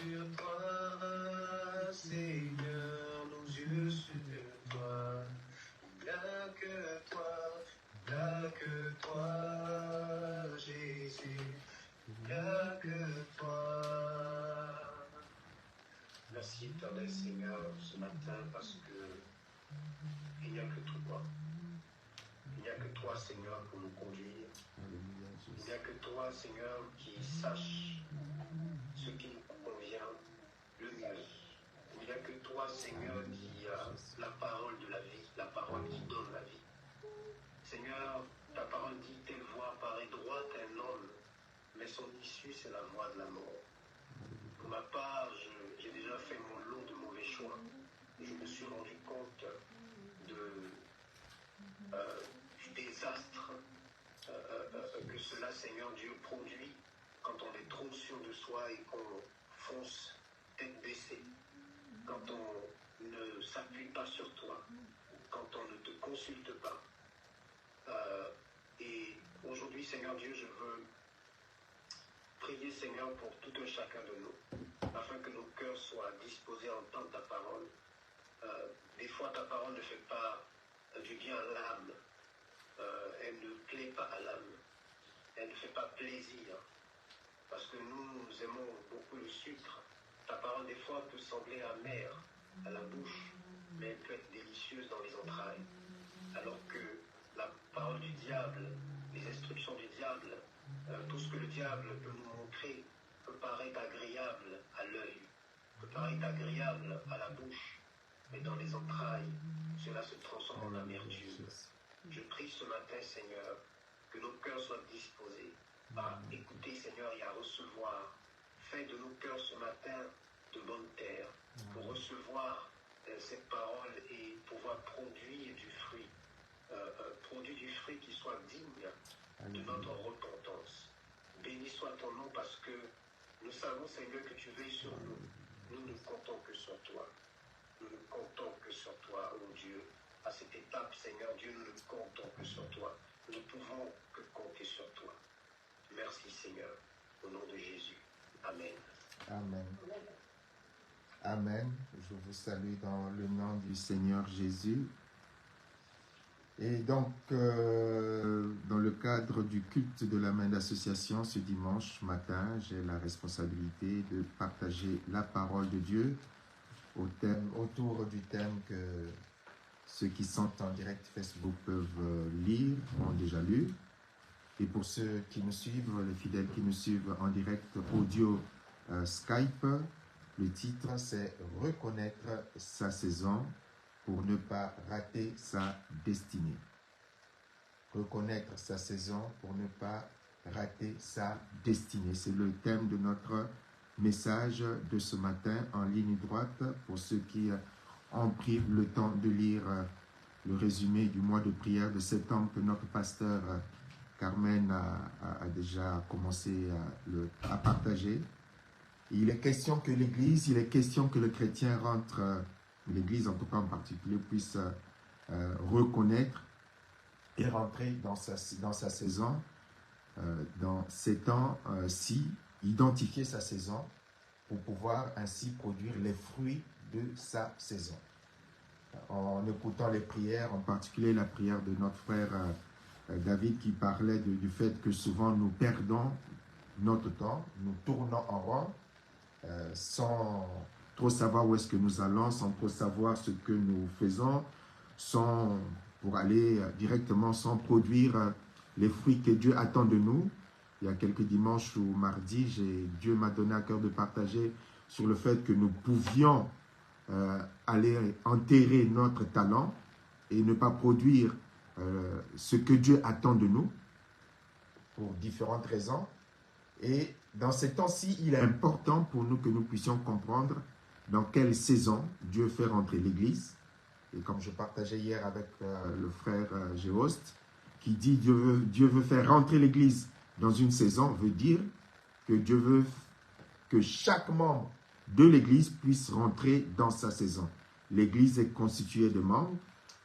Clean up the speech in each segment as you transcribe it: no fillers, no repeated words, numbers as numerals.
sur toi, Seigneur, nos yeux sur toi. Il n'y a que toi, il n'y a que toi, Jésus. Il n'y a que toi. Merci éternel Seigneur ce matin parce que il n'y a que toi. Il n'y a que toi Seigneur pour nous conduire. Il n'y a que toi Seigneur qui sache ce qui nous convient le mieux. Il n'y a que toi Seigneur qui a la parole de la vie, la parole qui donne la vie. Seigneur, ta parole dit telle voie paraît droite à un homme, mais son issue c'est la voie de la mort. Pour ma part, j'ai déjà fait mon lot de mauvais choix. Je me suis rendu compte du désastre que cela, Seigneur Dieu, produit quand on est trop sûr de soi et qu'on fonce tête baissée, quand on ne s'appuie pas sur toi, quand on ne te consulte pas. Et aujourd'hui, Seigneur Dieu, je veux prier, Seigneur, pour tout un chacun de nous, afin que nos cœurs soient disposés à entendre ta parole. Des fois, ta parole ne fait pas du bien à l'âme. Elle ne plaît pas à l'âme. Elle ne fait pas plaisir. Parce que nous aimons beaucoup le sucre. Ta parole, des fois, peut sembler amère à la bouche, mais elle peut être délicieuse dans les entrailles. Alors que la parole du diable, les instructions du diable, tout ce que le diable peut nous montrer peut paraître agréable à l'œil, peut paraître agréable à la bouche, mais dans les entrailles, cela se transforme en amertume. Je prie ce matin, Seigneur, que nos cœurs soient disposés à écouter, Seigneur, et à recevoir. Fais de nos cœurs ce matin de bonne terre pour recevoir cette parole et pouvoir produire du fruit. Produire du fruit qui soit digne de notre repentance. Béni soit ton nom parce que nous savons, Seigneur, que tu veilles sur nous. Nous ne comptons que sur toi. Nous ne comptons que sur toi, oh Dieu. À cette étape, Seigneur Dieu, nous ne comptons que sur toi. Nous ne pouvons que compter sur toi. Merci, Seigneur. Au nom de Jésus. Amen. Amen. Amen. Je vous salue dans le nom du Seigneur Jésus. Et donc, dans le cadre du culte de la main d'association, ce dimanche matin, j'ai la responsabilité de partager la parole de Dieu autour du thème que ceux qui sont en direct Facebook peuvent lire, ont déjà lu. Et pour ceux qui nous suivent, les fidèles qui nous suivent en direct audio Skype, le titre c'est « Reconnaître sa saison » pour ne pas rater sa destinée. Reconnaître sa saison pour ne pas rater sa destinée. C'est le thème de notre message de ce matin en ligne droite. Pour ceux qui ont pris le temps de lire le résumé du mois de prière de septembre que notre pasteur Carmen a déjà commencé à partager. Il est question que l'Église, il est question que le chrétien rentre, l'Église en tout cas en particulier, puisse reconnaître et rentrer dans sa saison, dans ces temps-ci, identifier sa saison pour pouvoir ainsi produire les fruits de sa saison. En écoutant les prières, en particulier la prière de notre frère David qui parlait du fait que souvent nous perdons notre temps, nous tournons en rond sans trop savoir où est-ce que nous allons, sans trop savoir ce que nous faisons, pour aller directement, sans produire les fruits que Dieu attend de nous. Il y a quelques dimanches ou mardis, Dieu m'a donné à cœur de partager sur le fait que nous pouvions aller enterrer notre talent et ne pas produire ce que Dieu attend de nous pour différentes raisons. Et dans ces temps-ci, il est important pour nous que nous puissions comprendre dans quelle saison Dieu fait rentrer l'Église. Et comme je partageais hier avec le frère Géost, qui dit Dieu veut faire rentrer l'Église dans une saison, veut dire que Dieu veut que chaque membre de l'Église puisse rentrer dans sa saison. L'Église est constituée de membres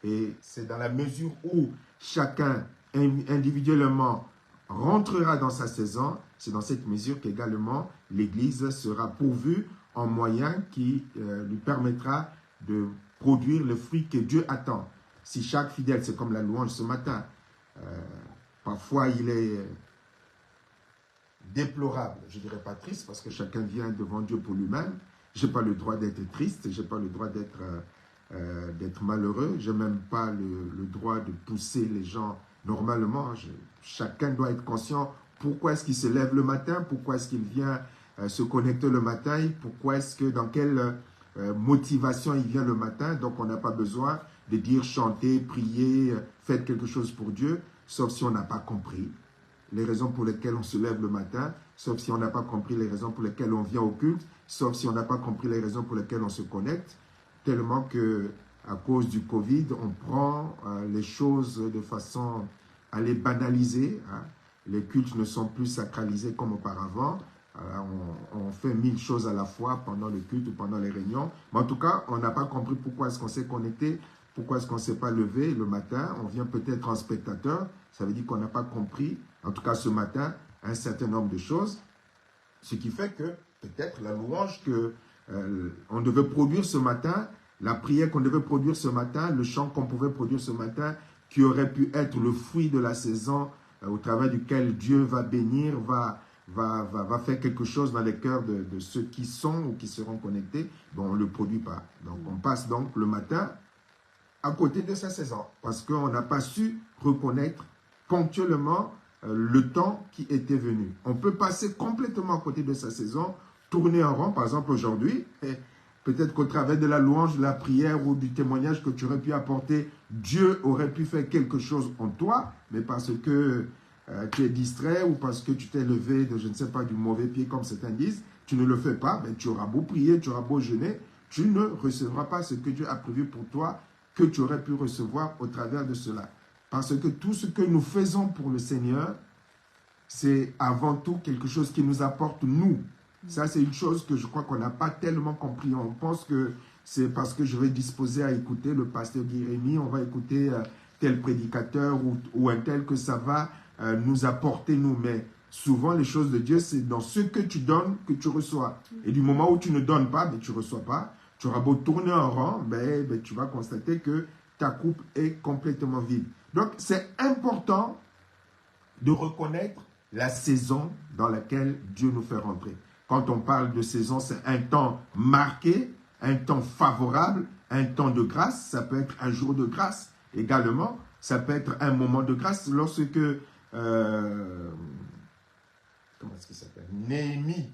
et c'est dans la mesure où chacun individuellement rentrera dans sa saison, c'est dans cette mesure qu'également l'Église sera pourvue un moyen qui lui permettra de produire le fruit que Dieu attend. Si chaque fidèle, c'est comme la louange ce matin, parfois il est déplorable, je ne dirais pas triste, parce que chacun vient devant Dieu pour lui-même. Je n'ai pas le droit d'être triste, je n'ai pas le droit d'être malheureux, je n'ai même pas le droit de pousser les gens normalement. Chacun doit être conscient pourquoi est-ce qu'il se lève le matin, pourquoi est-ce qu'il vient se connecter le matin, pourquoi est-ce que, dans quelle motivation il vient le matin. Donc on n'a pas besoin de dire chanter, prier, faites quelque chose pour Dieu, sauf si on n'a pas compris les raisons pour lesquelles on se lève le matin, sauf si on n'a pas compris les raisons pour lesquelles on vient au culte, sauf si on n'a pas compris les raisons pour lesquelles on se connecte, tellement que à cause du Covid, on prend les choses de façon à les banaliser. Hein. Les cultes ne sont plus sacralisés comme auparavant. On fait 1000 choses à la fois pendant le culte ou pendant les réunions. Mais en tout cas, on n'a pas compris pourquoi est-ce qu'on s'est connecté, pourquoi est-ce qu'on ne s'est pas levé le matin. On vient peut-être en spectateur. Ça veut dire qu'on n'a pas compris, en tout cas ce matin, un certain nombre de choses. Ce qui fait que peut-être la louange qu'on devait produire ce matin, la prière qu'on devait produire ce matin, le chant qu'on pouvait produire ce matin, qui aurait pu être le fruit de la saison au travers duquel Dieu va bénir, va faire quelque chose dans les cœurs de ceux qui sont ou qui seront connectés, bon, on ne le produit pas. Donc on passe donc le matin à côté de sa saison, parce qu'on n'a pas su reconnaître ponctuellement le temps qui était venu. On peut passer complètement à côté de sa saison, tourner en rond, par exemple aujourd'hui, peut-être qu'au travers de la louange, de la prière ou du témoignage que tu aurais pu apporter, Dieu aurait pu faire quelque chose en toi, mais parce que tu es distrait ou parce que tu t'es levé de, je ne sais pas, du mauvais pied, comme certains disent, tu ne le fais pas, mais tu auras beau prier, tu auras beau jeûner, tu ne recevras pas ce que Dieu a prévu pour toi, que tu aurais pu recevoir au travers de cela. Parce que tout ce que nous faisons pour le Seigneur, c'est avant tout quelque chose qui nous apporte nous. Ça, c'est une chose que je crois qu'on n'a pas tellement compris. On pense que c'est parce que je vais disposer à écouter le pasteur Guy-Rémy, on va écouter tel prédicateur ou un tel que ça va nous apporter nous. Mais souvent, les choses de Dieu, c'est dans ce que tu donnes que tu reçois. Et du moment où tu ne donnes pas, ben, tu ne reçois pas. Tu auras beau tourner en rond, ben, tu vas constater que ta coupe est complètement vide. Donc, c'est important de reconnaître la saison dans laquelle Dieu nous fait rentrer. Quand on parle de saison, c'est un temps marqué, un temps favorable, un temps de grâce. Ça peut être un jour de grâce également. Ça peut être un moment de grâce lorsque, comment est-ce qu'il s'appelle, Néhémie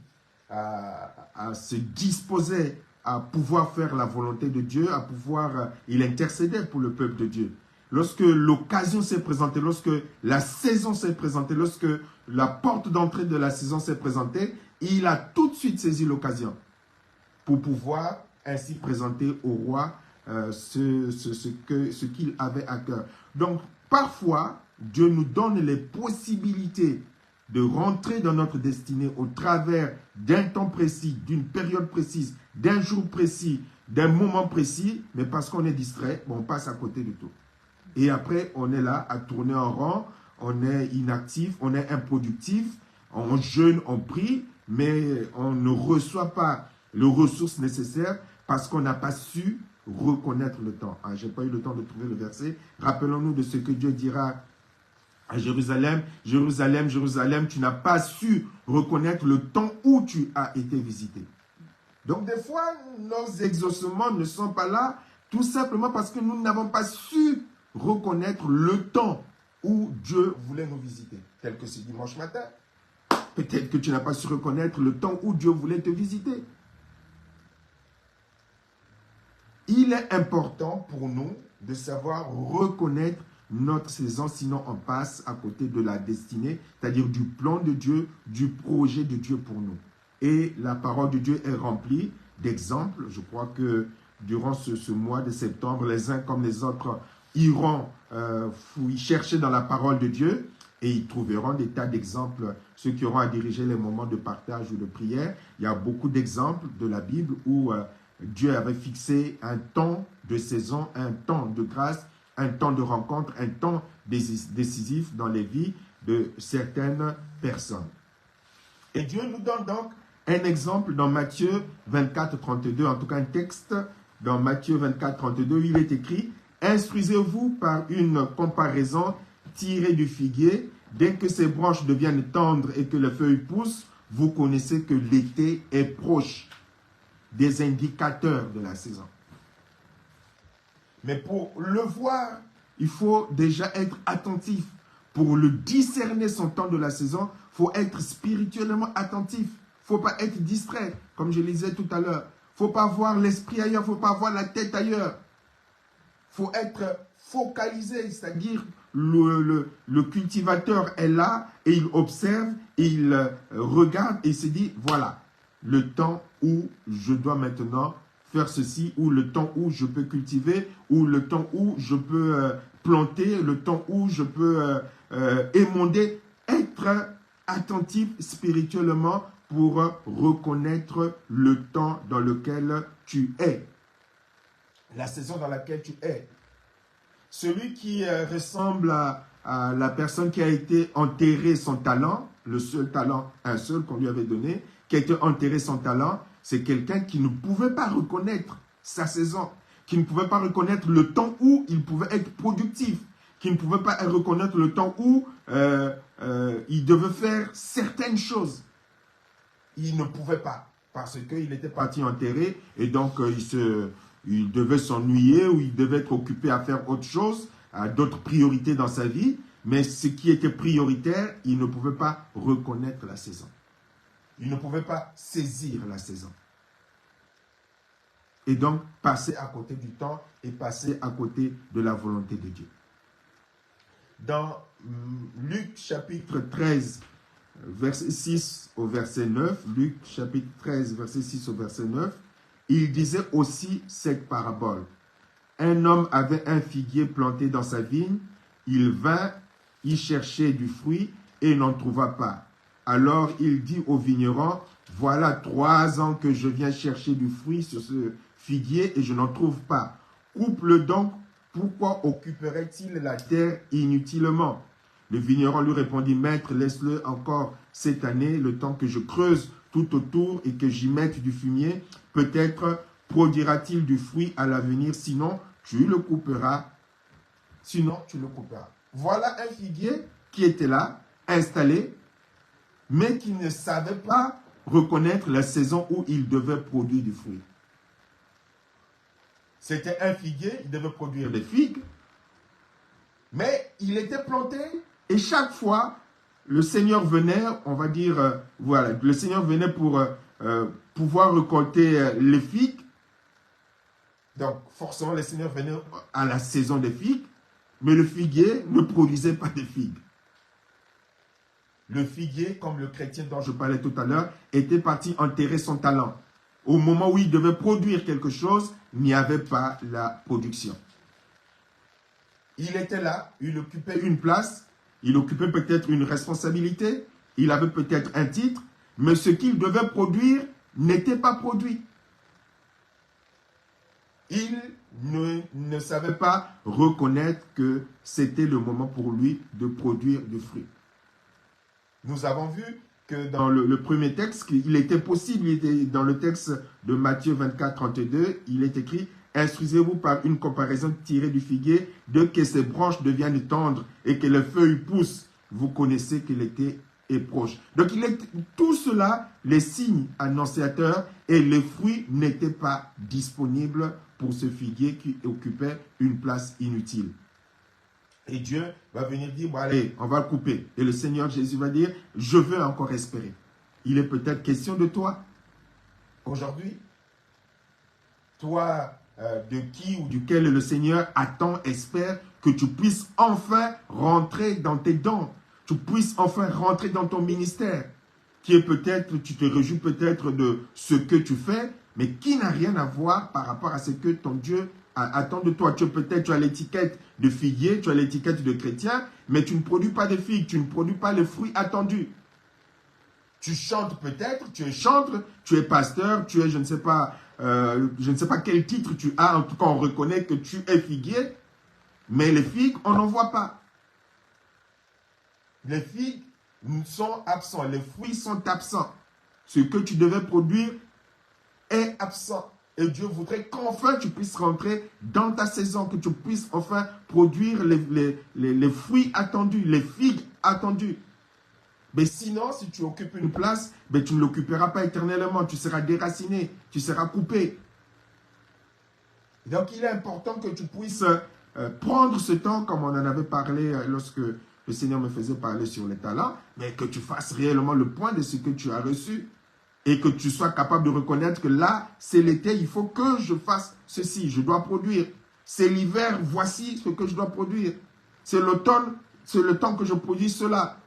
se disposait à pouvoir faire la volonté de Dieu, à pouvoir, il intercédait pour le peuple de Dieu. Lorsque l'occasion s'est présentée, lorsque la saison s'est présentée, lorsque la porte d'entrée de la saison s'est présentée, il a tout de suite saisi l'occasion pour pouvoir ainsi présenter au roi ce qu'il avait à cœur. Donc, parfois, Dieu nous donne les possibilités de rentrer dans notre destinée au travers d'un temps précis, d'une période précise, d'un jour précis, d'un moment précis, mais parce qu'on est distrait, on passe à côté de tout. Et après, on est là à tourner en rond, on est inactif, on est improductif, on jeûne, on prie, mais on ne reçoit pas les ressources nécessaires parce qu'on n'a pas su reconnaître le temps. Ah, je n'ai pas eu le temps de trouver le verset. Rappelons-nous de ce que Dieu dira à Jérusalem. Jérusalem, Jérusalem, tu n'as pas su reconnaître le temps où tu as été visité. Donc des fois, nos exaucements ne sont pas là tout simplement parce que nous n'avons pas su reconnaître le temps où Dieu voulait nous visiter. Tel que ce dimanche matin. Peut-être que tu n'as pas su reconnaître le temps où Dieu voulait te visiter. Il est important pour nous de savoir reconnaître notre saison, sinon on passe à côté de la destinée, c'est-à-dire du plan de Dieu, du projet de Dieu pour nous. Et la parole de Dieu est remplie d'exemples. Je crois que durant ce mois de septembre, les uns comme les autres iront chercher dans la parole de Dieu et ils trouveront des tas d'exemples. Ceux qui auront à diriger les moments de partage ou de prière, il y a beaucoup d'exemples de la Bible où Dieu avait fixé un temps de saison, un temps de grâce, un temps de rencontre, un temps décisif dans les vies de certaines personnes. Et Dieu nous donne donc Un exemple dans Matthieu 24, 32, en tout cas un texte dans Matthieu 24, 32, il est écrit « Instruisez-vous par une comparaison tirée du figuier. Dès que ses branches deviennent tendres et que les feuilles poussent, vous connaissez que l'été est proche. » Des indicateurs de la saison. Mais pour le voir, il faut déjà être attentif. Pour le discerner son temps de la saison, il faut être spirituellement attentif. Il ne faut pas être distrait, comme je le disais tout à l'heure. Il ne faut pas voir l'esprit ailleurs, il ne faut pas voir la tête ailleurs. Il faut être focalisé, c'est-à-dire le cultivateur est là et il observe, et il regarde et il se dit, voilà, le temps où je dois maintenant faire ceci, ou le temps où je peux cultiver, ou le temps où je peux planter, le temps où je peux émonder, être attentif spirituellement pour reconnaître le temps dans lequel tu es, la saison dans laquelle tu es. Celui qui ressemble à la personne qui a été enterré son talent, le seul talent, un seul qu'on lui avait donné, qui a été enterré son talent, c'est quelqu'un qui ne pouvait pas reconnaître sa saison, qui ne pouvait pas reconnaître le temps où il pouvait être productif, qui ne pouvait pas reconnaître le temps où il devait faire certaines choses. Il ne pouvait pas, parce qu'il était parti enterré, et donc il devait s'ennuyer, ou il devait être occupé à faire autre chose, à d'autres priorités dans sa vie, mais ce qui était prioritaire, il ne pouvait pas reconnaître la saison. Il ne pouvait pas saisir la saison. Et donc, passer à côté du temps et passer à côté de la volonté de Dieu. Dans Luc chapitre 13, verset 6 au verset 9, Luc chapitre 13, verset 6 au verset 9, il disait aussi cette parabole. Un homme avait un figuier planté dans sa vigne, il vint y chercher du fruit et n'en trouva pas. Alors il dit au vigneron, voilà 3 ans que je viens chercher du fruit sur ce figuier et je n'en trouve pas. Coupe-le donc, pourquoi occuperait-il la terre inutilement? Le vigneron lui répondit, maître, laisse-le encore cette année, le temps que je creuse tout autour et que j'y mette du fumier. Peut-être produira-t-il du fruit à l'avenir, sinon tu le couperas. Voilà un figuier qui était là, installé, mais qui ne savait pas reconnaître la saison où il devait produire du fruit. C'était un figuier, il devait produire des figues, mais il était planté, et chaque fois, le Seigneur venait, on va dire, le Seigneur venait pour pouvoir récolter les figues. Donc, forcément, le Seigneur venait à la saison des figues, mais le figuier ne produisait pas de figues. Le figuier, comme le chrétien dont je parlais tout à l'heure, était parti enterrer son talent. Au moment où il devait produire quelque chose, il n'y avait pas la production. Il était là, il occupait une place, il occupait peut-être une responsabilité, il avait peut-être un titre, mais ce qu'il devait produire n'était pas produit. Il ne savait pas reconnaître que c'était le moment pour lui de produire du fruit. Nous avons vu que dans le premier texte, il était possible, dans le texte de Matthieu 24, 32, il est écrit « Instruisez-vous par une comparaison tirée du figuier, dès que ses branches deviennent tendres et que les feuilles poussent, vous connaissez que l'été est proche. » Donc, tout cela, les signes annonciateurs et les fruits n'étaient pas disponibles pour ce figuier qui occupait une place inutile. Et Dieu va venir dire, bon, allez, on va le couper. Et le Seigneur Jésus va dire, je veux encore espérer. Il est peut-être question de toi. Aujourd'hui, toi, de qui ou duquel le Seigneur attend, espère que tu puisses enfin rentrer dans tes dons. Tu puisses enfin rentrer dans ton ministère. Qui est peut-être, tu te réjouis peut-être de ce que tu fais, mais qui n'a rien à voir par rapport à ce que ton Dieu attend de toi. Tu as l'étiquette de figuier, tu as l'étiquette de chrétien, mais tu ne produis pas de figues, tu ne produis pas le fruit attendu. Tu chantes peut-être, tu es chantre, tu es pasteur, tu es je ne sais pas quel titre tu as, en tout cas on reconnaît que tu es figuier, mais les figues, on n'en voit pas. Les figues sont absents, les fruits sont absents. Ce que tu devais produire est absent. Et Dieu voudrait qu'enfin tu puisses rentrer dans ta saison, que tu puisses enfin produire les fruits attendus, les figues attendues. Mais sinon, si tu occupes une place, ben, tu ne l'occuperas pas éternellement. Tu seras déraciné, tu seras coupé. Donc, il est important que tu puisses prendre ce temps, comme on en avait parlé lorsque le Seigneur me faisait parler sur les talents, mais que tu fasses réellement le point de ce que tu as reçu et que tu sois capable de reconnaître que là, c'est l'été, il faut que je fasse ceci, je dois produire. C'est l'hiver, voici ce que je dois produire. C'est l'automne, c'est le temps que je produis cela.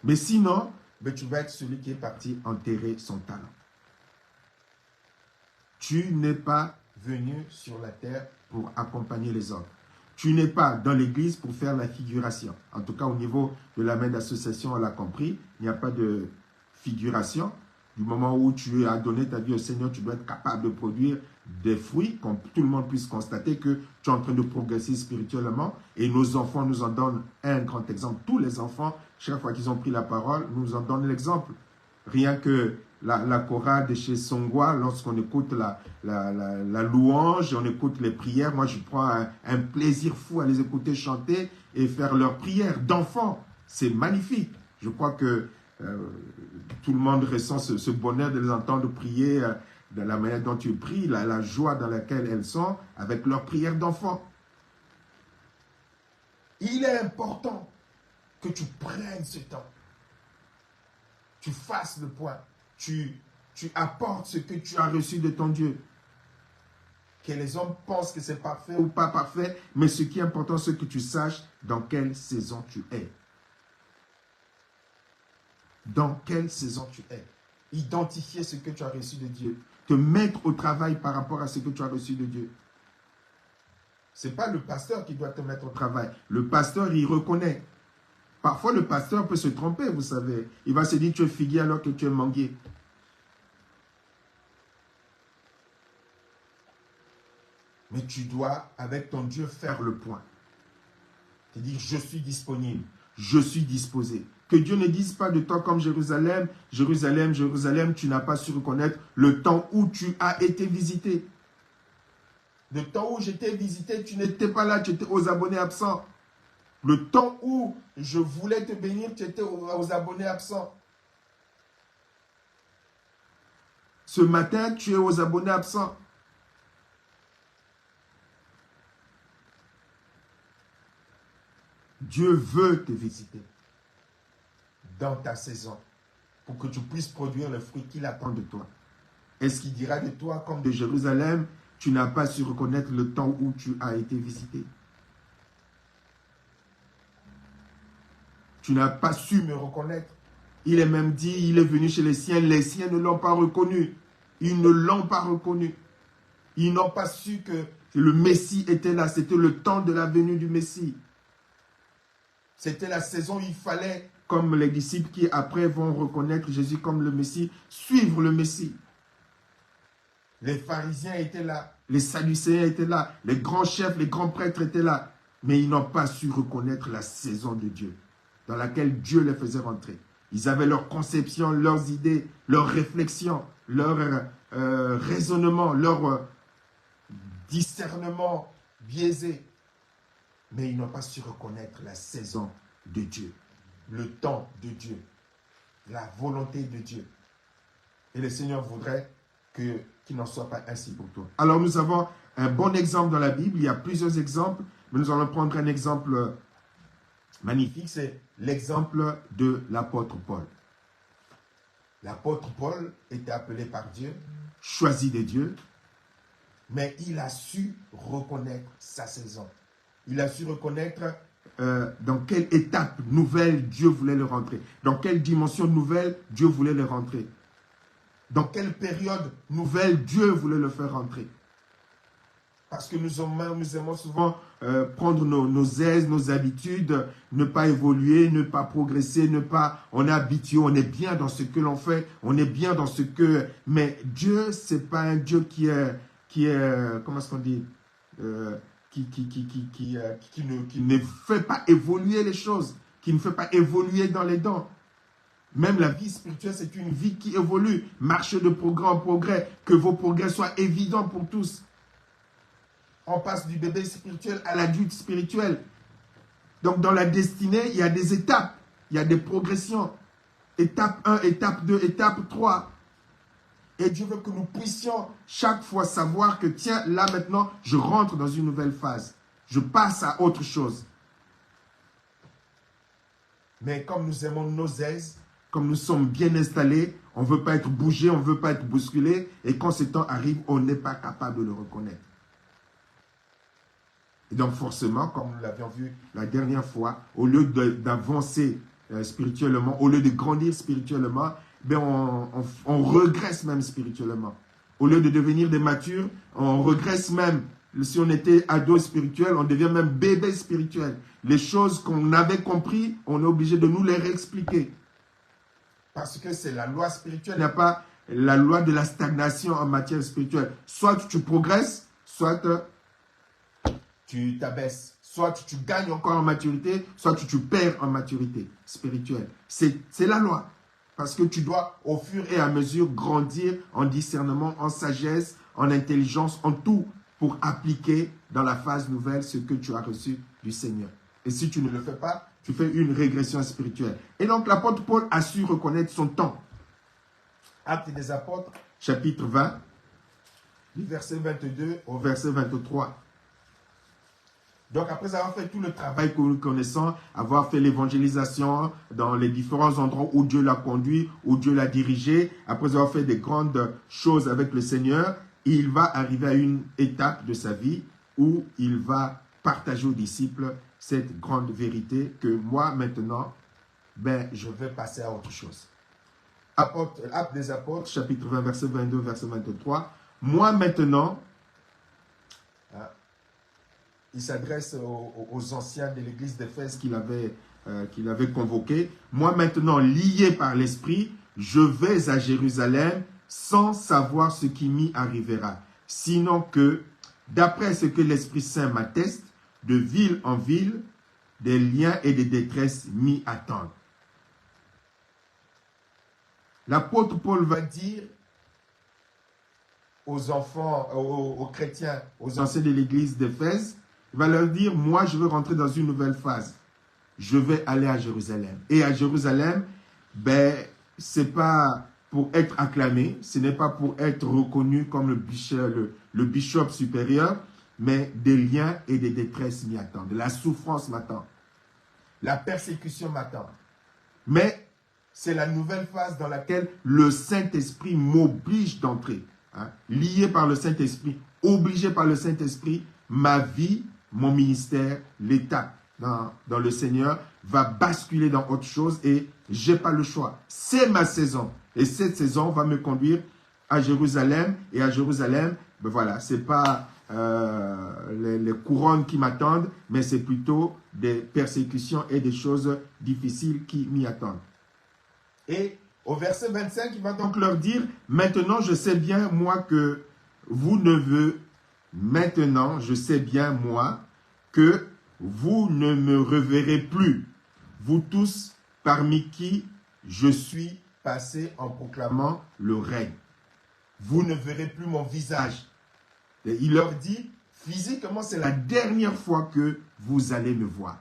Mais sinon, ben, tu vas être celui qui est parti enterrer son talent. Tu n'es pas venu sur la terre pour accompagner les hommes. Tu n'es pas dans l'église pour faire la figuration. En tout cas, au niveau de la main d'association, on l'a compris, il n'y a pas de figuration. Du moment où tu as donné ta vie au Seigneur, tu dois être capable de produire des fruits, que tout le monde puisse constater que tu es en train de progresser spirituellement. Et nos enfants nous en donnent un grand exemple. Tous les enfants, chaque fois qu'ils ont pris la parole, nous en donnent l'exemple. Rien que la chorale de chez Songwa, lorsqu'on écoute la louange, on écoute les prières, moi je prends un plaisir fou à les écouter chanter et faire leurs prières d'enfants. C'est magnifique. Je crois que tout le monde ressent ce bonheur de les entendre prier de la manière dont tu pries, la joie dans laquelle elles sont avec leurs prières d'enfants. Il est important que tu prennes ce temps. Tu fasses le point. Tu apportes ce que tu as reçu de ton Dieu. Que les hommes pensent que c'est parfait ou pas parfait, mais ce qui est important, c'est que tu saches dans quelle saison tu es. Dans quelle saison tu es. Identifier ce que tu as reçu de Dieu. Te mettre au travail par rapport à ce que tu as reçu de Dieu. Ce n'est pas le pasteur qui doit te mettre au travail. Le pasteur, il reconnaît. Parfois, le pasteur peut se tromper, vous savez. Il va se dire, tu es figuier alors que tu es manguier. Mais tu dois, avec ton Dieu, faire le point. Te dire, je suis disponible, je suis disposé. Que Dieu ne dise pas de toi comme Jérusalem, Jérusalem, Jérusalem, tu n'as pas su reconnaître le temps où tu as été visité. Le temps où j'étais visité, tu n'étais pas là, tu étais aux abonnés absents. Le temps où je voulais te bénir, tu étais aux abonnés absents. Ce matin, tu es aux abonnés absents. Dieu veut te visiter dans ta saison pour que tu puisses produire le fruit qu'il attend de toi. Est-ce qu'il dira de toi comme de Jérusalem, tu n'as pas su reconnaître le temps où tu as été visité? Tu n'as pas su me reconnaître. Il est même dit, il est venu chez les siens ne l'ont pas reconnu. Ils ne l'ont pas reconnu. Ils n'ont pas su que le Messie était là. C'était le temps de la venue du Messie. C'était la saison où il fallait, comme les disciples qui après vont reconnaître Jésus comme le Messie, suivre le Messie. Les pharisiens étaient là, les sadducéens étaient là, les grands chefs, les grands prêtres étaient là. Mais ils n'ont pas su reconnaître la saison de Dieu, dans laquelle Dieu les faisait rentrer. Ils avaient leur conception, leurs idées, leurs réflexions, leur raisonnement, leur discernement biaisé. Mais ils n'ont pas su reconnaître la saison de Dieu, le temps de Dieu, la volonté de Dieu. Et le Seigneur voudrait qu'il n'en soit pas ainsi pour toi. Alors nous avons un bon exemple dans la Bible. Il y a plusieurs exemples, mais nous allons prendre un exemple magnifique. C'est l'exemple de l'apôtre Paul. L'apôtre Paul était appelé par Dieu, choisi de Dieu, mais il a su reconnaître sa saison. Il a su reconnaître dans quelle étape nouvelle Dieu voulait le rentrer. Dans quelle dimension nouvelle Dieu voulait le rentrer. Dans quelle période nouvelle Dieu voulait le faire rentrer. Parce que nous aimons souvent prendre nos aises, nos habitudes, ne pas évoluer, ne pas progresser, on est habitué, on est bien dans ce que l'on fait, on est bien dans ce que... Mais Dieu, ce n'est pas un Dieu qui est comment est-ce qu'on dit qui ne fait pas évoluer les choses. qui ne fait pas évoluer dans les dons. Même la vie spirituelle, c'est une vie qui évolue. Marchez de progrès en progrès. Que vos progrès soient évidents pour tous. On passe du bébé spirituel à l'adulte spirituel. Donc, dans la destinée, il y a des étapes. Il y a des progressions. Étape 1, étape 2, étape 3. Et Dieu veut que nous puissions chaque fois savoir que, tiens, là maintenant, je rentre dans une nouvelle phase. Je passe à autre chose. Mais comme nous aimons nos aises, comme nous sommes bien installés, on ne veut pas être bougé, on ne veut pas être bousculé. Et quand ce temps arrive, on n'est pas capable de le reconnaître. Et donc forcément, comme nous l'avions vu la dernière fois, au lieu d'avancer spirituellement, au lieu de grandir spirituellement, ben on regresse même spirituellement. Au lieu de devenir des matures, on regresse même. Si on était ado spirituel, on devient même bébé spirituel. Les choses qu'on avait compris, on est obligé de nous les réexpliquer. Parce que c'est la loi spirituelle, il n'y a pas la loi de la stagnation en matière spirituelle. Soit tu progresses, soit tu t'abaisses. Soit tu gagnes encore en maturité, soit tu perds en maturité spirituelle. C'est la loi. Parce que tu dois, au fur et à mesure, grandir en discernement, en sagesse, en intelligence, en tout, pour appliquer dans la phase nouvelle ce que tu as reçu du Seigneur. Et si tu ne le fais pas, tu fais une régression spirituelle. Et donc, l'apôtre Paul a su reconnaître son temps. Actes des apôtres, chapitre 20, du verset 22 au verset 23. Donc, après avoir fait tout le travail que nous connaissons, avoir fait l'évangélisation dans les différents endroits où Dieu l'a conduit, où Dieu l'a dirigé, après avoir fait des grandes choses avec le Seigneur, il va arriver à une étape de sa vie où il va partager aux disciples cette grande vérité que moi, maintenant, je vais passer à autre chose. Actes des apôtres, chapitre 20, verset 22, verset 23. Moi, maintenant, il s'adresse aux anciens de l'église d'Éphèse qu'il avait convoqués. Moi, maintenant, lié par l'Esprit, je vais à Jérusalem sans savoir ce qui m'y arrivera. Sinon que, d'après ce que l'Esprit Saint m'atteste, de ville en ville, des liens et des détresses m'y attendent. L'apôtre Paul va dire aux enfants, aux chrétiens, aux anciens de l'église d'Éphèse, il va leur dire, moi je veux rentrer dans une nouvelle phase. Je vais aller à Jérusalem. Et à Jérusalem, ce n'est pas pour être acclamé, ce n'est pas pour être reconnu comme le bishop supérieur, mais des liens et des détresses m'y attendent. La souffrance m'attend. La persécution m'attend. Mais c'est la nouvelle phase dans laquelle le Saint-Esprit m'oblige d'entrer. Lié par le Saint-Esprit, obligé par le Saint-Esprit, ma vie, mon ministère, l'étape dans le Seigneur va basculer dans autre chose et je n'ai pas le choix. C'est ma saison. Et cette saison va me conduire à Jérusalem. Et à Jérusalem, voilà, ce n'est pas les couronnes qui m'attendent, mais c'est plutôt des persécutions et des choses difficiles qui m'y attendent. Et au verset 25, il va donc leur dire, maintenant je sais bien moi que vous ne me reverrez plus, vous tous parmi qui je suis passé en proclamant le règne. Vous ne verrez plus mon visage. Et il leur dit, physiquement, c'est la dernière fois que vous allez me voir.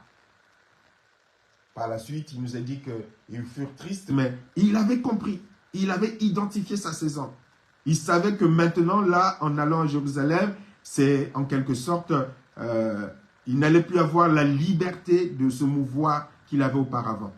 Par la suite, il nous a dit qu'ils furent tristes, mais il avait compris. Il avait identifié sa saison. Il savait que maintenant, là, en allant à Jérusalem, c'est en quelque sorte, il n'allait plus avoir la liberté de se mouvoir qu'il avait auparavant.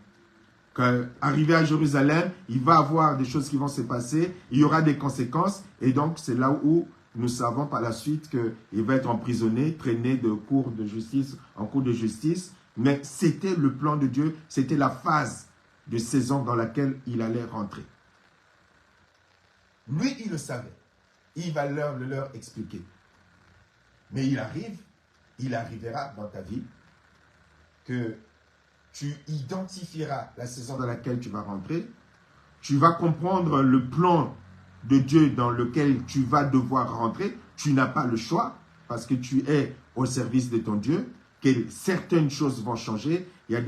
Arrivé à Jérusalem, il va avoir des choses qui vont se passer, il y aura des conséquences, et donc c'est là où nous savons par la suite qu'il va être emprisonné, traîné de cour de justice en cour de justice, mais c'était le plan de Dieu, c'était la phase de saison dans laquelle il allait rentrer. Lui, il le savait. Il va leur expliquer. Mais il arrivera dans ta vie que tu identifieras la saison dans laquelle tu vas rentrer, tu vas comprendre le plan de Dieu dans lequel tu vas devoir rentrer, tu n'as pas le choix parce que tu es au service de ton Dieu que certaines choses vont changer. Il y a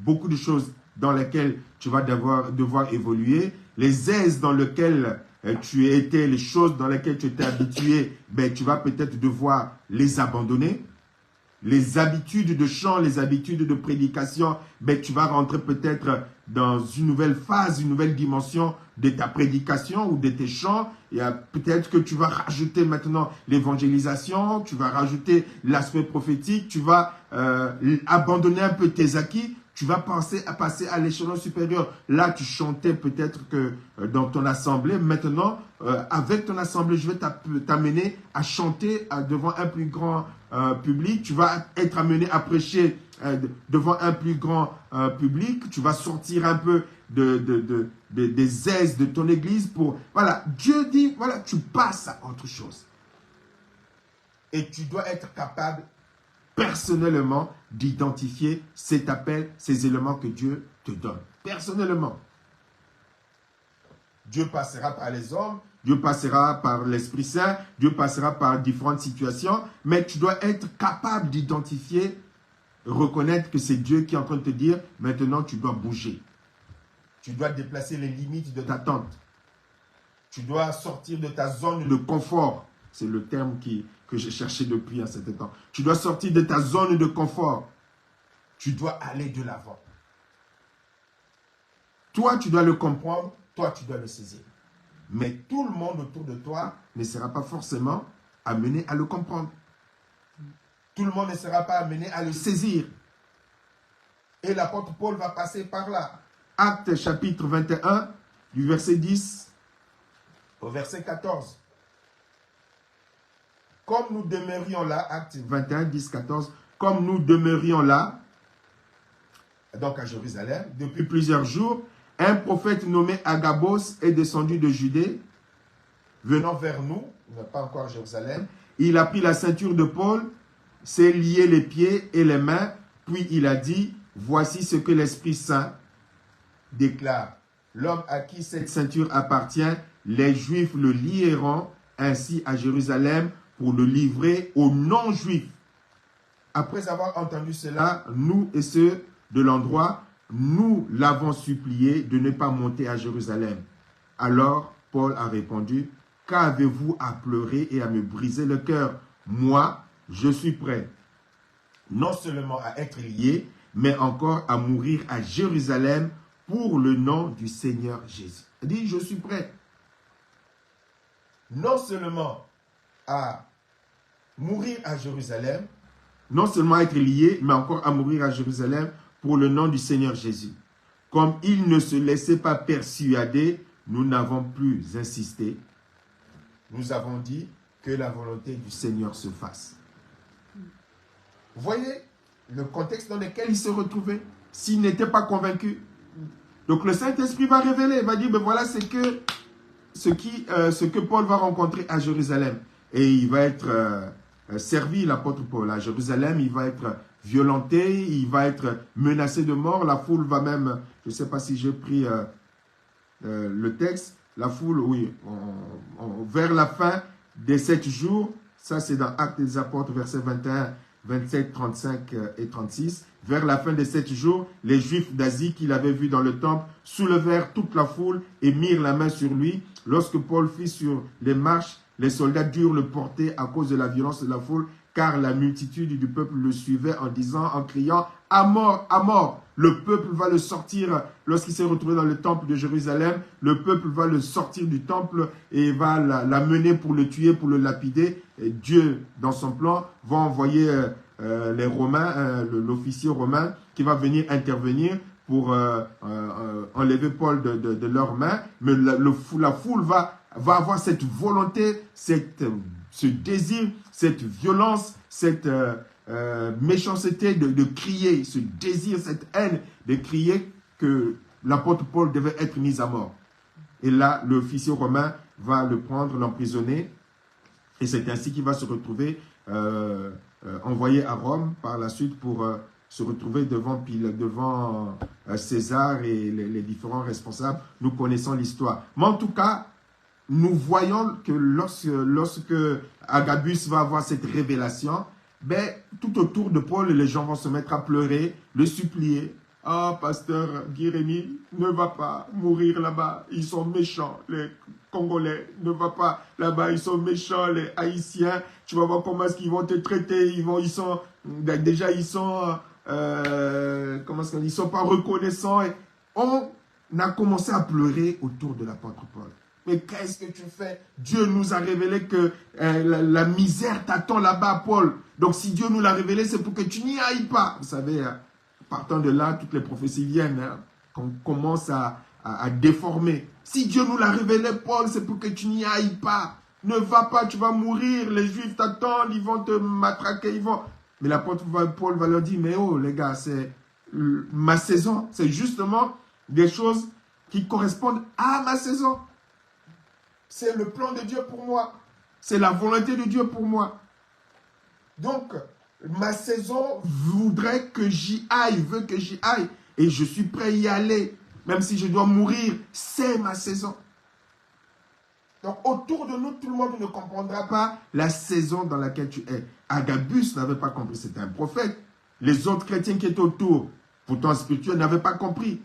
beaucoup de choses dans lesquelles tu vas devoir évoluer. Les aises dans lesquelles tu étais, les choses dans lesquelles tu étais habitué, ben, tu vas peut-être devoir les abandonner. Les habitudes de chant, les habitudes de prédication, ben, tu vas rentrer peut-être dans une nouvelle phase, une nouvelle dimension de ta prédication ou de tes chants. Peut-être que tu vas rajouter maintenant l'évangélisation, tu vas rajouter l'aspect prophétique, tu vas abandonner un peu tes acquis, tu vas passer à l'échelon supérieur. Là, tu chantais peut-être que dans ton assemblée. Maintenant, avec ton assemblée, je vais t'amener à chanter devant un plus grand public. Tu vas être amené à prêcher devant un plus grand public. Tu vas sortir un peu des aises de ton église pour... Voilà, Dieu dit, voilà, tu passes à autre chose. Et tu dois être capable personnellement d'identifier cet appel, ces éléments que Dieu te donne. Personnellement. Dieu passera par les hommes, Dieu passera par l'Esprit Saint, Dieu passera par différentes situations, mais tu dois être capable d'identifier, reconnaître que c'est Dieu qui est en train de te dire, maintenant tu dois bouger. Tu dois déplacer les limites de ta tente. Tu dois sortir de ta zone de confort. C'est le terme que j'ai cherché depuis un certain temps. Tu dois sortir de ta zone de confort. Tu dois aller de l'avant. Toi, tu dois le comprendre. Toi, tu dois le saisir. Mais tout le monde autour de toi ne sera pas forcément amené à le comprendre. Tout le monde ne sera pas amené à le saisir. Et l'apôtre Paul va passer par là. Actes chapitre 21, du verset 10 au verset 14. Comme nous demeurions là, Actes 21, 10, 14, comme nous demeurions là, donc à Jérusalem, depuis plusieurs jours, un prophète nommé Agabos est descendu de Judée, venant vers nous, il n'est pas encore à Jérusalem. Il a pris la ceinture de Paul, s'est lié les pieds et les mains, puis il a dit, voici ce que l'Esprit Saint déclare. L'homme à qui cette ceinture appartient, les Juifs le lieront ainsi à Jérusalem pour le livrer aux non-Juifs. Après avoir entendu cela, nous et ceux de l'endroit, nous l'avons supplié de ne pas monter à Jérusalem. Alors Paul a répondu, qu'avez-vous à pleurer et à me briser le cœur? Moi, je suis prêt, non seulement à être lié, mais encore à mourir à Jérusalem pour le nom du Seigneur Jésus. Il dit, je suis prêt. Non seulement à mourir à Jérusalem, non seulement à être lié, mais encore à mourir à Jérusalem pour le nom du Seigneur Jésus. Comme il ne se laissait pas persuader, nous n'avons plus insisté. Nous avons dit que la volonté du Seigneur se fasse. Vous voyez le contexte dans lequel il se retrouvait, s'il n'était pas convaincu. Donc le Saint-Esprit va révéler, il va dire, ben voilà ce que Paul va rencontrer à Jérusalem. Et il va être servi, l'apôtre Paul, à Jérusalem, il va être violenté, il va être menacé de mort. La foule va même, je ne sais pas si j'ai pris le texte, la foule, oui, vers la fin des 7 jours, ça c'est dans Actes des Apôtres, versets 21, 27, 35 et 36. Vers la fin des 7 jours, les Juifs d'Asie qu'il avait vus dans le temple soulevèrent toute la foule et mirent la main sur lui. Lorsque Paul fut sur les marches, les soldats durent le porter à cause de la violence de la foule, car la multitude du peuple le suivait en criant « À mort, à mort !» Le peuple va le sortir, lorsqu'il s'est retrouvé dans le temple de Jérusalem, le peuple va le sortir du temple et va l'amener pour le tuer, pour le lapider. Et Dieu, dans son plan, va envoyer les Romains, l'officier romain, qui va venir intervenir pour enlever Paul de leurs mains. Mais la foule va avoir cette volonté, ce désir, cette violence, cette méchanceté de crier, ce désir, cette haine de crier que l'apôtre Paul devait être mis à mort. Et là, l'officier romain va le prendre, l'emprisonner, et c'est ainsi qu'il va se retrouver envoyé à Rome par la suite pour se retrouver devant César et les différents responsables. Nous connaissons l'histoire. Mais en tout cas, nous voyons que lorsque Agabus va avoir cette révélation, ben, tout autour de Paul, les gens vont se mettre à pleurer, le supplier. Ah, pasteur Guy-Rémy, ne va pas mourir là-bas, ils sont méchants, les Congolais, ne va pas là-bas, ils sont méchants, les Haïtiens, tu vas voir comment est-ce qu'ils vont te traiter, ils sont ils sont pas reconnaissants. Et on a commencé à pleurer autour de l'apôtre Paul. Mais qu'est-ce que tu fais? Dieu nous a révélé que la misère t'attend là-bas, Paul. Donc si Dieu nous l'a révélé, c'est pour que tu n'y ailles pas. Vous savez, partant de là, toutes les prophéties viennent, qu'on commence à déformer. Si Dieu nous l'a révélé, Paul, c'est pour que tu n'y ailles pas. Ne va pas, tu vas mourir, les Juifs t'attendent, ils vont te matraquer, ils vont... Mais l'apôtre Paul va leur dire, mais oh les gars, c'est ma saison, c'est justement des choses qui correspondent à ma saison. C'est le plan de Dieu pour moi. C'est la volonté de Dieu pour moi. Donc, ma saison voudrait que j'y aille, veut que j'y aille. Et je suis prêt à y aller. Même si je dois mourir, c'est ma saison. Donc, autour de nous, tout le monde ne comprendra pas la saison dans laquelle tu es. Agabus n'avait pas compris, c'était un prophète. Les autres chrétiens qui étaient autour, pourtant spirituels, n'avaient pas compris.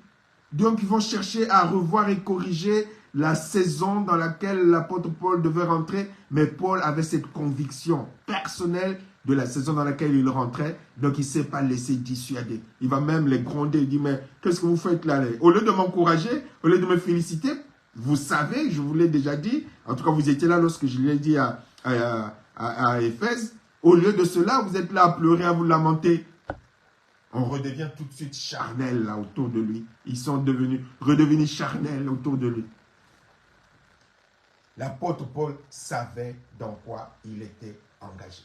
Donc, ils vont chercher à revoir et corriger la saison dans laquelle l'apôtre Paul devait rentrer. Mais Paul avait cette conviction personnelle de la saison dans laquelle il rentrait. Donc, il ne s'est pas laissé dissuader. Il va même les gronder. Il dit, mais qu'est-ce que vous faites là? Au lieu de m'encourager, au lieu de me féliciter, vous savez, je vous l'ai déjà dit, en tout cas, vous étiez là lorsque je l'ai dit à Éphèse. Au lieu de cela, vous êtes là à pleurer, à vous lamenter. On redevient tout de suite charnel là autour de lui. Ils sont redevenus charnels autour de lui. L'apôtre Paul savait dans quoi il était engagé.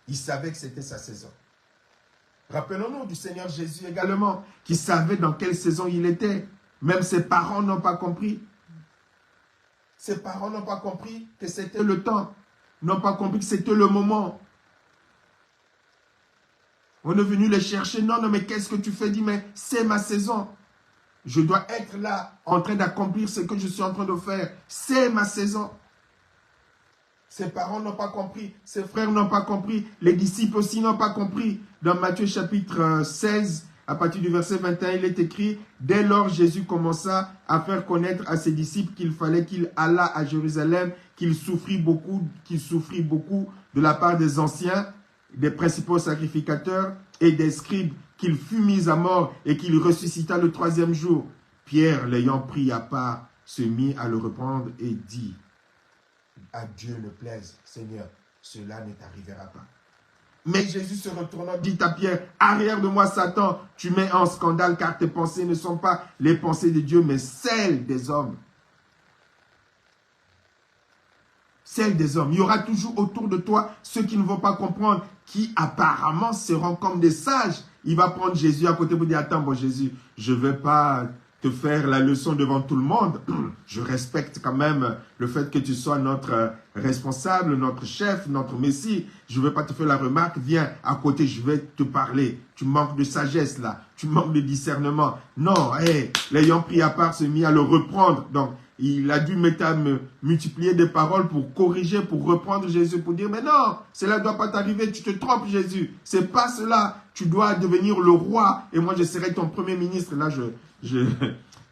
Il savait que c'était sa saison. Rappelons-nous du Seigneur Jésus également, qui savait dans quelle saison il était. Même ses parents n'ont pas compris. Ses parents n'ont pas compris que c'était le temps. N'ont pas compris que c'était le moment. On est venu les chercher. Non, mais qu'est-ce que tu fais? Dis, mais c'est ma saison. Je dois être là, en train d'accomplir ce que je suis en train de faire. C'est ma saison. Ses parents n'ont pas compris. Ses frères n'ont pas compris. Les disciples aussi n'ont pas compris. Dans Matthieu chapitre 16, à partir du verset 21, il est écrit, « Dès lors, Jésus commença à faire connaître à ses disciples qu'il fallait qu'il allât à Jérusalem, qu'il souffrit beaucoup de la part des anciens, des principaux sacrificateurs et des scribes, qu'il fut mis à mort et qu'il ressuscita le 3e jour. » Pierre, l'ayant pris à part, se mit à le reprendre et dit, « À Dieu ne plaise, Seigneur, cela ne t'arrivera pas. » Mais Jésus se retournant dit à Pierre, « Arrière de moi, Satan, tu mets en scandale car tes pensées ne sont pas les pensées de Dieu, mais celles des hommes. » Celles des hommes. Il y aura toujours autour de toi ceux qui ne vont pas comprendre, qui apparemment seront comme des sages. Il va prendre Jésus à côté pour dire, « Attends, bon Jésus, je ne vais pas te faire la leçon devant tout le monde. Je respecte quand même le fait que tu sois notre responsable, notre chef, notre messie. Je ne vais pas te faire la remarque. Viens à côté, je vais te parler. Tu manques de sagesse là. Tu manques de discernement. » Non, l'ayant pris à part, se mit à le reprendre. Donc, il a dû multiplier des paroles pour corriger, pour reprendre Jésus, pour dire, mais non, cela ne doit pas t'arriver, tu te trompes Jésus. C'est pas cela. Tu dois devenir le roi et moi je serai ton premier ministre. Là, je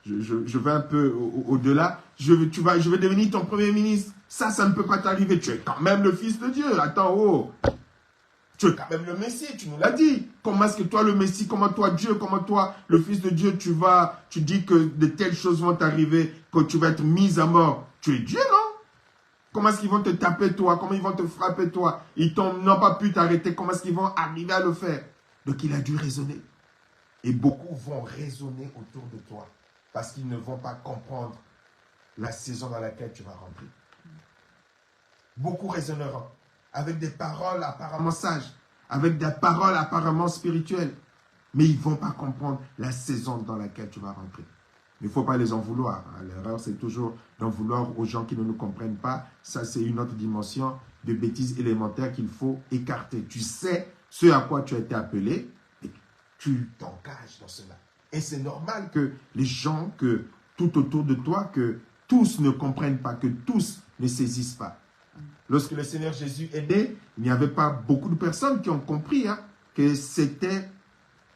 vais un peu au-delà. Je vais devenir ton premier ministre. Ça ne peut pas t'arriver. Tu es quand même le fils de Dieu. Attends, oh. Tu es quand même le Messie, tu nous l'as dit. Comment est-ce que toi, le Messie, comment toi, Dieu, comment toi, le Fils de Dieu, tu dis que de telles choses vont t'arriver, que tu vas être mis à mort. Tu es Dieu, non? Comment est-ce qu'ils vont te taper, toi? Comment ils vont te frapper, toi? Ils n'ont pas pu t'arrêter. Comment est-ce qu'ils vont arriver à le faire? Donc, il a dû raisonner. Et beaucoup vont raisonner autour de toi parce qu'ils ne vont pas comprendre la saison dans laquelle tu vas rentrer. Beaucoup raisonneront avec des paroles apparemment sages, avec des paroles apparemment spirituelles, mais ils ne vont pas comprendre la saison dans laquelle tu vas rentrer. Il ne faut pas les en vouloir. L'erreur, c'est toujours d'en vouloir aux gens qui ne nous comprennent pas. Ça, c'est une autre dimension de bêtises élémentaires qu'il faut écarter. Tu sais ce à quoi tu as été appelé et tu t'engages dans cela. Et c'est normal que les gens, que tout autour de toi, que tous ne comprennent pas, que tous ne saisissent pas. Lorsque le Seigneur Jésus est né, il n'y avait pas beaucoup de personnes qui ont compris que c'était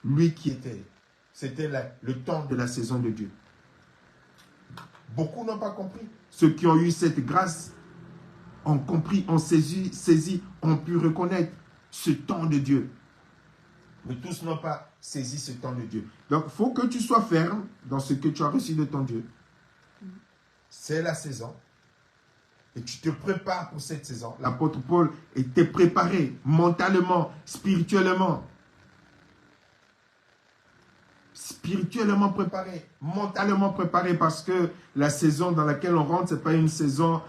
lui qui était. C'était le temps de la saison de Dieu. Beaucoup n'ont pas compris. Ceux qui ont eu cette grâce ont compris, ont saisi, ont pu reconnaître ce temps de Dieu. Mais tous n'ont pas saisi ce temps de Dieu. Donc, il faut que tu sois ferme dans ce que tu as reçu de ton Dieu. C'est la saison. Et tu te prépares pour cette saison. L'apôtre Paul était préparé mentalement, spirituellement. Spirituellement préparé, mentalement préparé, parce que la saison dans laquelle on rentre, ce n'est pas une saison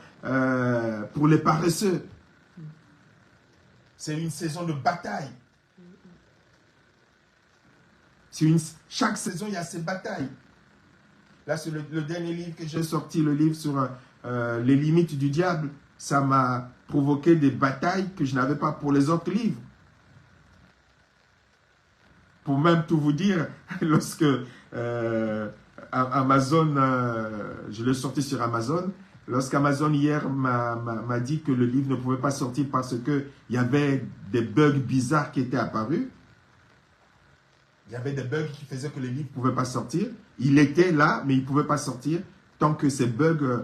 pour les paresseux. C'est une saison de bataille. Chaque saison, il y a ses batailles. Là, c'est le dernier livre que j'ai sorti, le livre sur les limites du diable. Ça m'a provoqué des batailles que je n'avais pas pour les autres livres. Pour même tout vous dire, lorsque Amazon, je l'ai sorti sur Amazon, lorsqu'Amazon hier m'a dit que le livre ne pouvait pas sortir parce qu'il y avait des bugs bizarres qui étaient apparus, il y avait des bugs qui faisaient que le livre ne pouvait pas sortir. Il était là, mais il ne pouvait pas sortir tant que ces bugs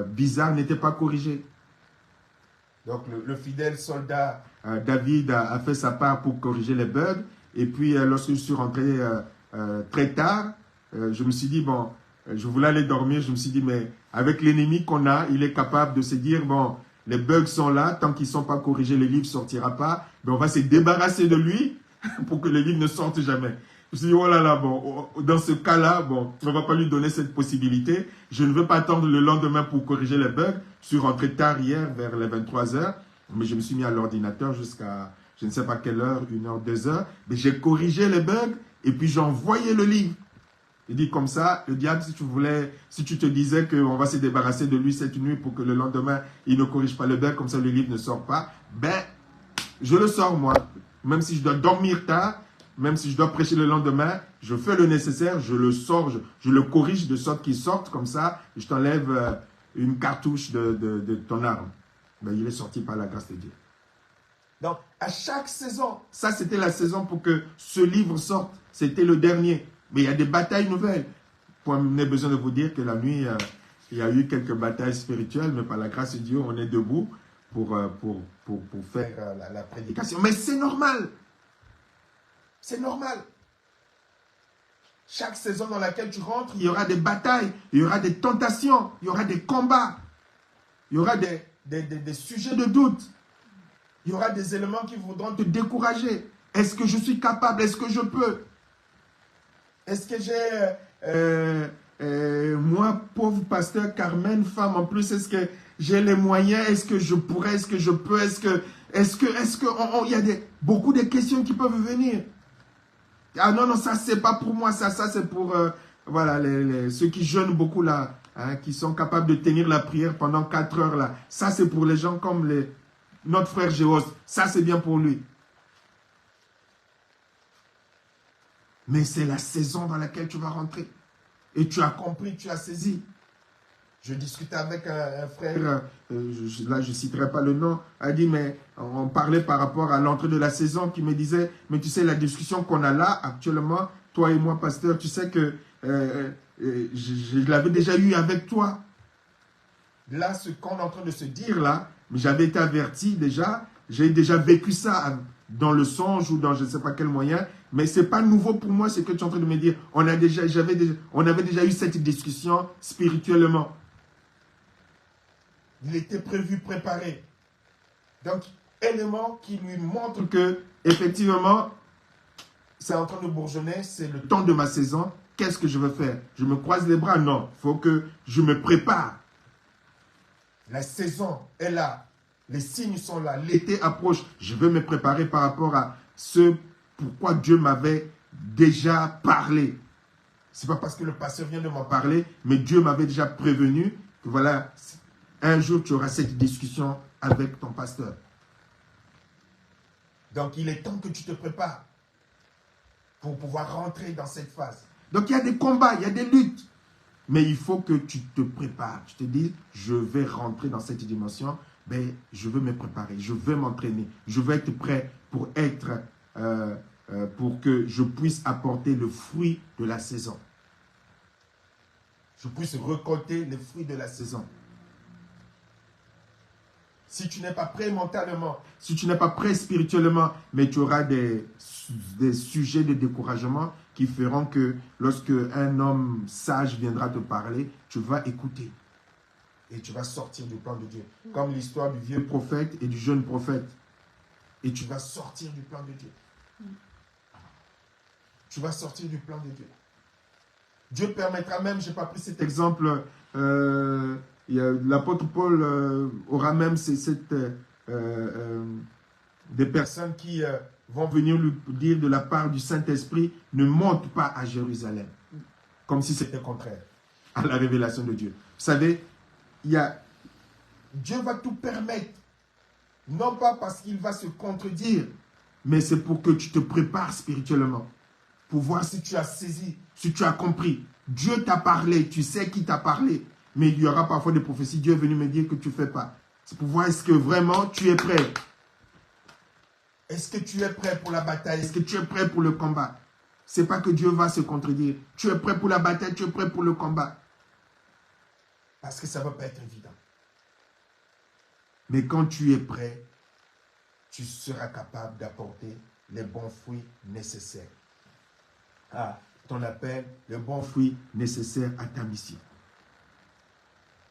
bizarres n'étaient pas corrigés. Donc le fidèle soldat David a fait sa part pour corriger les bugs. Et puis lorsque je suis rentré très tard, je me suis dit, bon, je voulais aller dormir. Je me suis dit, mais avec l'ennemi qu'on a, il est capable de se dire, bon, les bugs sont là, tant qu'ils ne sont pas corrigés, le livre ne sortira pas. Mais on va se débarrasser de lui pour que le livre ne sorte jamais. Je me suis dit, oh là là, bon, dans ce cas-là, bon, on ne va pas lui donner cette possibilité. Je ne veux pas attendre le lendemain pour corriger les bugs. Je suis rentré tard hier, vers les 23 heures, mais je me suis mis à l'ordinateur jusqu'à, je ne sais pas quelle heure, 1 heure, 2 heures. Mais j'ai corrigé les bugs et puis j'ai envoyé le livre. Il dit comme ça, le diable, si tu te disais qu'on va se débarrasser de lui cette nuit pour que le lendemain, il ne corrige pas le bug, comme ça le livre ne sort pas, ben, je le sors moi. Même si je dois dormir tard, même si je dois prêcher le lendemain, je fais le nécessaire, je le sors, je le corrige de sorte qu'il sorte comme ça, je t'enlève une cartouche de ton arme. Ben, il est sorti par la grâce de Dieu. Donc, à chaque saison, ça c'était la saison pour que ce livre sorte, c'était le dernier. Mais il y a des batailles nouvelles. Pour m'amener besoin de vous dire que la nuit, il y a eu quelques batailles spirituelles, mais par la grâce de Dieu, on est debout pour faire la prédication. Mais c'est normal. C'est normal. Chaque saison dans laquelle tu rentres, il y aura des batailles, il y aura des tentations, il y aura des combats, il y aura des sujets de doute. Il y aura des éléments qui voudront te décourager. Est-ce que je suis capable? Est-ce que je peux? Est-ce que j'ai, moi, pauvre pasteur Carmen, femme en plus, est-ce que j'ai les moyens? Est-ce que je pourrais? Est-ce que je peux? Il y a beaucoup de questions qui peuvent venir. Ah non, ça c'est pas pour moi, ça c'est pour voilà, ceux qui jeûnent beaucoup là, hein, qui sont capables de tenir la prière pendant 4 heures là. Ça c'est pour les gens comme notre frère Géos, ça c'est bien pour lui. Mais c'est la saison dans laquelle tu vas rentrer. Et tu as compris, tu as saisi. Je discutais avec un frère, là je ne citerai pas le nom, a dit, mais on parlait par rapport à l'entrée de la saison, qui me disait, mais tu sais, la discussion qu'on a là, actuellement, toi et moi, pasteur, tu sais que je l'avais déjà eu avec toi. Là, ce qu'on est en train de se dire là, j'avais été averti déjà, j'ai déjà vécu ça dans le songe ou dans je ne sais pas quel moyen, mais ce n'est pas nouveau pour moi ce que tu es en train de me dire. On avait déjà eu cette discussion spirituellement. Il était prévu, préparé. Donc, élément qui lui montre que, effectivement, c'est en train de bourgeonner, c'est le temps de ma saison. Qu'est-ce que je veux faire? Je me croise les bras? Non, il faut que je me prépare. La saison est là. Les signes sont là. L'été approche. Je veux me préparer par rapport à ce pourquoi Dieu m'avait déjà parlé. Ce n'est pas parce que le pasteur vient de m'en parler, mais Dieu m'avait déjà prévenu que voilà, un jour tu auras cette discussion avec ton pasteur. Donc il est temps que tu te prépares pour pouvoir rentrer dans cette phase. Donc il y a des combats, il y a des luttes. Mais il faut que tu te prépares. Tu te dis, je vais rentrer dans cette dimension. ben, je veux me préparer, je veux m'entraîner, je veux être prêt pour que je puisse apporter le fruit de la saison. Je puisse récolter les fruits de la saison. Si tu n'es pas prêt mentalement, si tu n'es pas prêt spirituellement, mais tu auras des sujets de découragement qui feront que lorsque un homme sage viendra te parler, tu vas écouter. Et tu vas sortir du plan de Dieu. Comme l'histoire du vieux prophète et du jeune prophète. Et tu vas sortir du plan de Dieu. Tu vas sortir du plan de Dieu. Dieu permettra même, je n'ai pas pris cet exemple, l'apôtre Paul aura même des personnes qui vont venir lui dire de la part du Saint-Esprit, ne monte pas à Jérusalem. Comme si c'était contraire à la révélation de Dieu. Vous savez, Dieu va tout permettre. Non pas parce qu'il va se contredire, mais c'est pour que tu te prépares spirituellement. Pour voir si tu as saisi, si tu as compris. Dieu t'a parlé, tu sais qui t'a parlé. Mais il y aura parfois des prophéties. Dieu est venu me dire que tu ne fais pas. C'est pour voir est-ce que vraiment tu es prêt. Est-ce que tu es prêt pour la bataille? Est-ce que tu es prêt pour le combat? Ce n'est pas que Dieu va se contredire. Tu es prêt pour la bataille, tu es prêt pour le combat. Parce que ça ne va pas être évident. Mais quand tu es prêt, tu seras capable d'apporter les bons fruits nécessaires à ton appel, les bons fruits nécessaires à ta mission.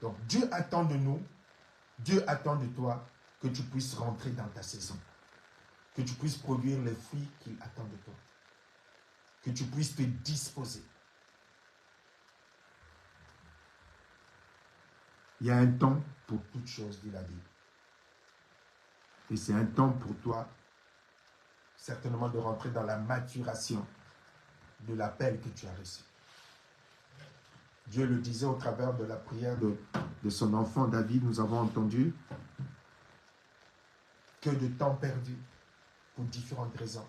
Donc Dieu attend de nous, Dieu attend de toi que tu puisses rentrer dans ta saison. Que tu puisses produire les fruits qu'il attend de toi. Que tu puisses te disposer. Il y a un temps pour toutes choses, dit la Bible. Et c'est un temps pour toi, certainement, de rentrer dans la maturation de l'appel que tu as reçu. Dieu le disait au travers de la prière de son enfant David, nous avons entendu que de temps perdu pour différentes raisons,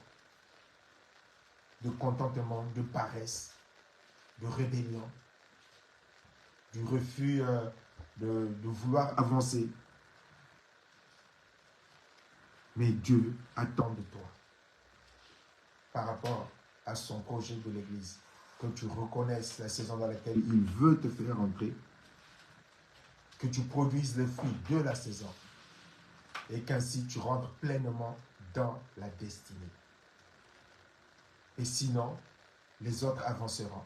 de contentement, de paresse, de rébellion, du refus de vouloir avancer. Mais Dieu attend de toi, par rapport à son projet de l'Église, que tu reconnaisses la saison dans laquelle il veut te faire entrer, que tu produises les fruits de la saison, et qu'ainsi tu rentres pleinement dans la destinée. Et sinon, les autres avanceront.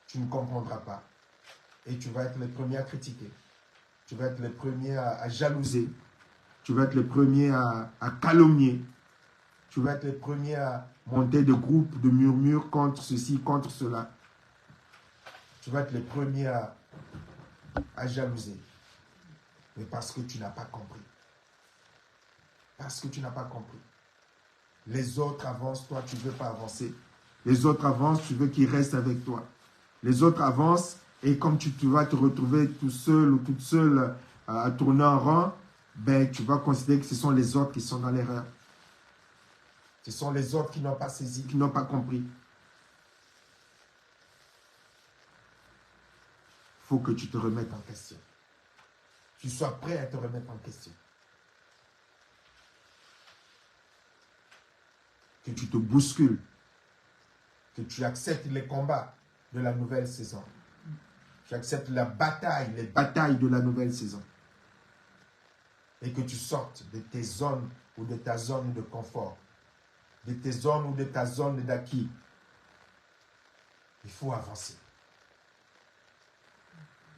Tu ne comprendras pas. Et tu vas être le premier à critiquer. Tu vas être le premier à jalouser. Tu vas être le premier à calomnier. Tu vas être le premier à monter de groupes de murmures contre ceci, contre cela. Tu vas être le premier à jalouser. Mais parce que tu n'as pas compris. Parce que tu n'as pas compris. Les autres avancent, toi tu ne veux pas avancer. Les autres avancent, tu veux qu'ils restent avec toi. Les autres avancent et comme tu vas te retrouver tout seul ou toute seule à tourner en rond, ben, tu vas considérer que ce sont les autres qui sont dans l'erreur. Ce sont les autres qui n'ont pas saisi, qui n'ont pas compris. Il faut que tu te remettes en question. Tu sois prêt à te remettre en question. Que tu te bouscules. Que tu acceptes les combats de la nouvelle saison. Tu acceptes la bataille, les batailles de la nouvelle saison. Et que tu sortes de tes zones ou de ta zone de confort. De tes zones ou de ta zone d'acquis. Il faut avancer.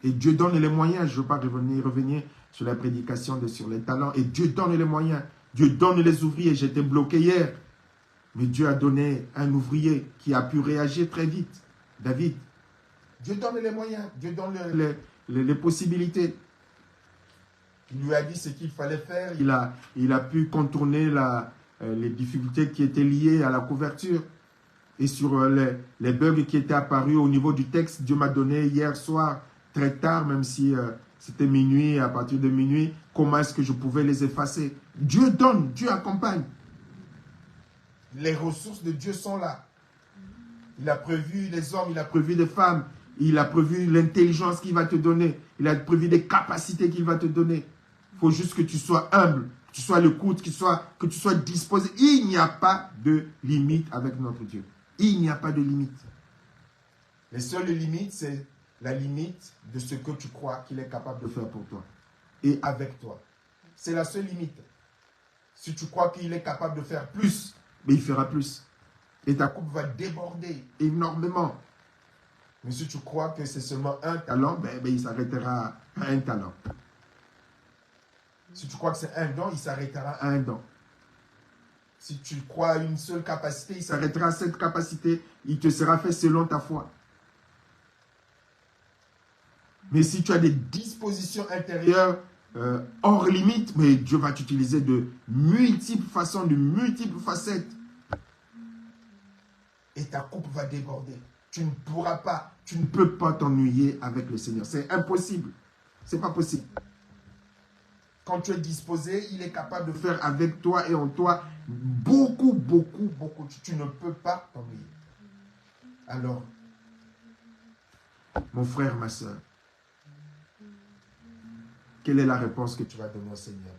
Et Dieu donne les moyens. Je ne veux pas revenir sur la prédication sur les talents. Et Dieu donne les moyens. Dieu donne les ouvriers. J'étais bloqué hier. Mais Dieu a donné un ouvrier qui a pu réagir très vite. David. Dieu donne les moyens. Dieu donne les possibilités. Il lui a dit ce qu'il fallait faire. Il a pu contourner les difficultés qui étaient liées à la couverture. Et sur les bugs qui étaient apparus au niveau du texte, Dieu m'a donné hier soir, très tard, même si c'était minuit, à partir de minuit, comment est-ce que je pouvais les effacer. Dieu donne, Dieu accompagne. Les ressources de Dieu sont là. Il a prévu les hommes, il a prévu des femmes, il a prévu l'intelligence qu'il va te donner, il a prévu des capacités qu'il va te donner. Il faut juste que tu sois humble, que tu sois à l'écoute, que tu sois disposé. Il n'y a pas de limite avec notre Dieu. Il n'y a pas de limite. Les seules limites, c'est la limite de ce que tu crois qu'il est capable de faire pour toi et avec toi. C'est la seule limite. Si tu crois qu'il est capable de faire plus, mais il fera plus. Et ta coupe va déborder énormément. Mais si tu crois que c'est seulement un talent, il s'arrêtera à un talent. Si tu crois que c'est un don, il s'arrêtera à un don. Si tu crois à une seule capacité, il s'arrêtera à cette capacité. Il te sera fait selon ta foi. Mais si tu as des dispositions intérieures hors limite, mais Dieu va t'utiliser de multiples façons, de multiples facettes. Et ta coupe va déborder. Tu ne pourras pas, tu ne peux pas t'ennuyer avec le Seigneur. C'est impossible. C'est pas possible. Quand tu es disposé, il est capable de faire avec toi et en toi beaucoup, beaucoup, beaucoup. Tu ne peux pas t'ennuyer. Alors, mon frère, ma soeur, quelle est la réponse que tu vas donner au Seigneur?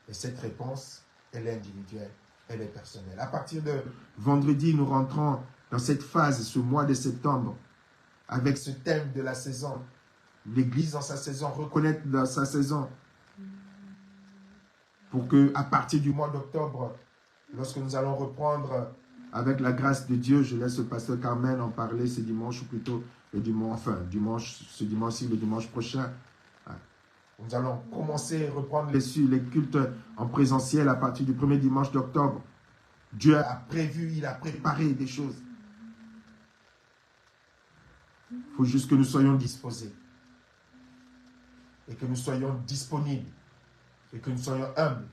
Et cette réponse, elle est individuelle, elle est personnelle. À partir de vendredi, nous rentrons dans cette phase, ce mois de septembre, avec ce thème de la saison. L'Église dans sa saison, reconnaître dans sa saison. Pour qu'à partir du mois d'octobre, lorsque nous allons reprendre avec la grâce de Dieu, je laisse le pasteur Carmen en parler ce dimanche, ou plutôt ce dimanche-ci, le dimanche prochain. Nous allons commencer à reprendre les cultes en présentiel à partir du premier dimanche d'octobre. Dieu a prévu, il a préparé des choses. Il faut juste que nous soyons disposés. Et que nous soyons disponibles. Et que nous soyons humbles.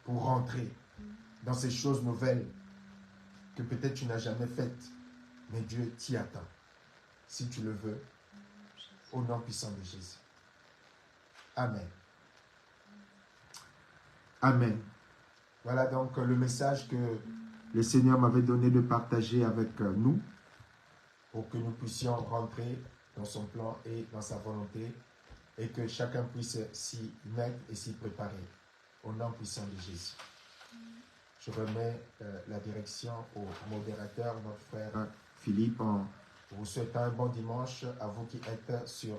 Pour rentrer dans ces choses nouvelles que peut-être tu n'as jamais faites. Mais Dieu t'y attend. Si tu le veux. Au nom puissant de Jésus. Amen. Amen. Voilà donc le message que le Seigneur m'avait donné de partager avec nous pour que nous puissions rentrer dans son plan et dans sa volonté et que chacun puisse s'y mettre et s'y préparer au nom puissant de Jésus. Je remets la direction au modérateur, notre frère Philippe, en vous souhaitant un bon dimanche à vous qui êtes sur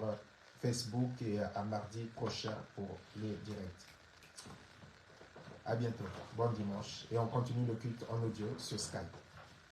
Facebook et à mardi prochain pour le direct. À bientôt. Bon dimanche. Et on continue le culte en audio sur Skype.